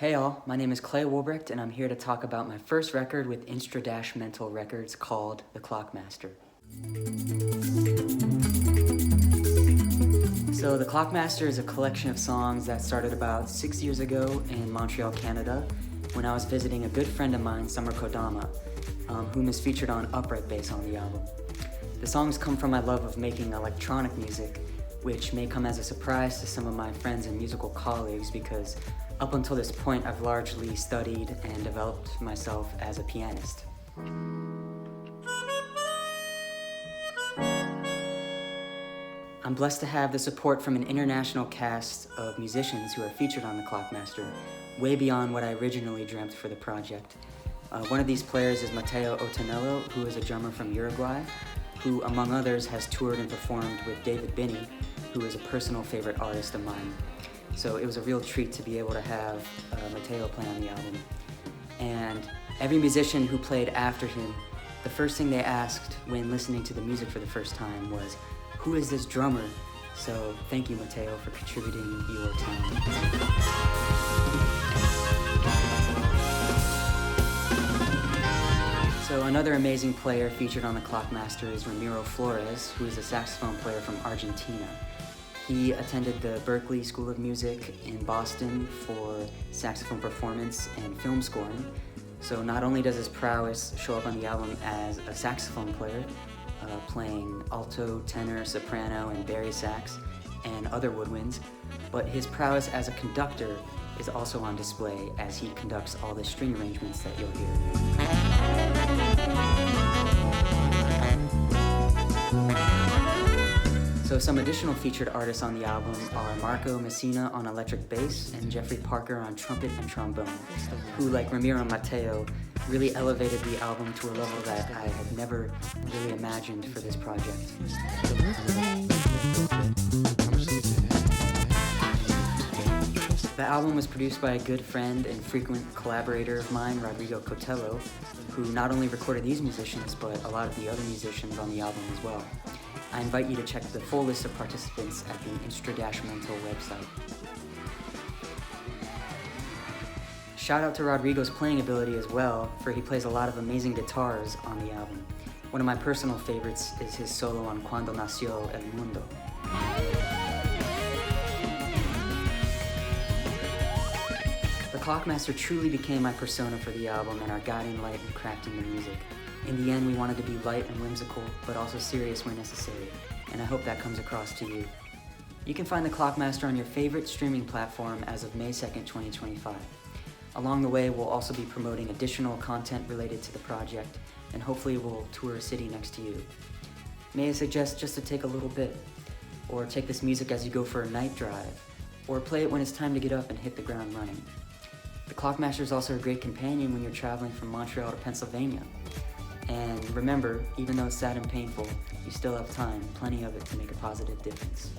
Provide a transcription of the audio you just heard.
Hey all, my name is Clay Wulbrecht and I'm here to talk about my first record with Mental Records called The Clockmaster. So The Clockmaster is a collection of songs that started about 6 years ago in Montreal, Canada, when I was visiting a good friend of mine, Summer Kodama, whom is featured on upright bass on the album. The songs come from my love of making electronic music, which may come as a surprise to some of my friends and musical colleagues because up until this point I've largely studied and developed myself as a pianist. I'm blessed to have the support from an international cast of musicians who are featured on The Clockmaster, way beyond what I originally dreamt for the project. One of these players is Matteo Otanello, who is a drummer from Uruguay, who, among others, has toured and performed with David Binney, who is a personal favorite artist of mine. So it was a real treat to be able to have Matteo play on the album. And every musician who played after him, the first thing they asked when listening to the music for the first time was, "Who is this drummer?" So thank you, Matteo, for contributing your talent. So another amazing player featured on The Clockmaster is Ramiro Flores, who is a saxophone player from Argentina. He attended the Berklee School of Music in Boston for saxophone performance and film scoring. So not only does his prowess show up on the album as a saxophone player, playing alto, tenor, soprano, and bari sax, and other woodwinds, but his prowess as a conductor is also on display as he conducts all the string arrangements that you'll hear. So some additional featured artists on the album are Marco Messina on electric bass and Jeffrey Parker on trumpet and trombone, who, like Ramiro and Matteo, really elevated the album to a level that I had never really imagined for this project. The album was produced by a good friend and frequent collaborator of mine, Rodrigo Cotello, who not only recorded these musicians, but a lot of the other musicians on the album as well. I invite you to check the full list of participants at the Mental website. Shout out to Rodrigo's playing ability as well, for he plays a lot of amazing guitars on the album. One of my personal favorites is his solo on Cuando Nació El Mundo. The Clockmaster truly became my persona for the album and our guiding light in crafting the music. In the end, we wanted to be light and whimsical, but also serious where necessary, and I hope that comes across to you. You can find The Clockmaster on your favorite streaming platform as of May 2nd, 2025. Along the way, we'll also be promoting additional content related to the project, and hopefully we'll tour a city next to you. May I suggest just to take a little bit, or take this music as you go for a night drive, or play it when it's time to get up and hit the ground running. The Clockmaster is also a great companion when you're traveling from Montreal to Pennsylvania. And remember, even though it's sad and painful, you still have time, plenty of it, to make a positive difference.